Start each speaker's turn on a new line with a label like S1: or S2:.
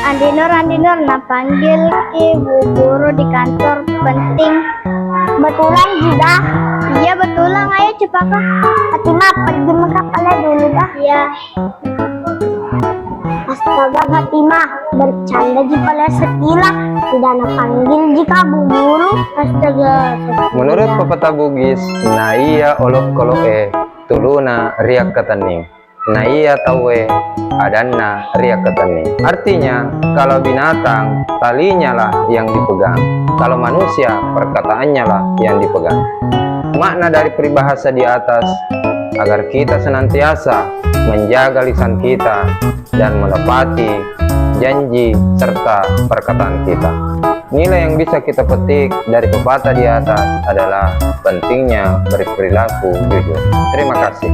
S1: Andi Nur, nah panggil ki bu guru di kantor penting. Betulan juga? Iya betulan, ayo cepat kak. Fatimah pergi mengkapalnya dulu dah. Iya. Astaga Fatimah, bercanda jika le sekilah, tidak nak panggil jika bu guru. Astaga.
S2: Menurut pepatah Bugis, na iya olok koloke tuluna riak ketening. Na iya tawe adanna riak ketening. Artinya, kalau binatang talinya lah yang dipegang, kalau manusia perkataannya lah yang dipegang. Makna dari peribahasa di atas agar kita senantiasa menjaga lisan kita dan menepati janji serta perkataan kita. Nilai yang bisa kita petik dari pepatah di atas adalah pentingnya berperilaku jujur. Terima kasih.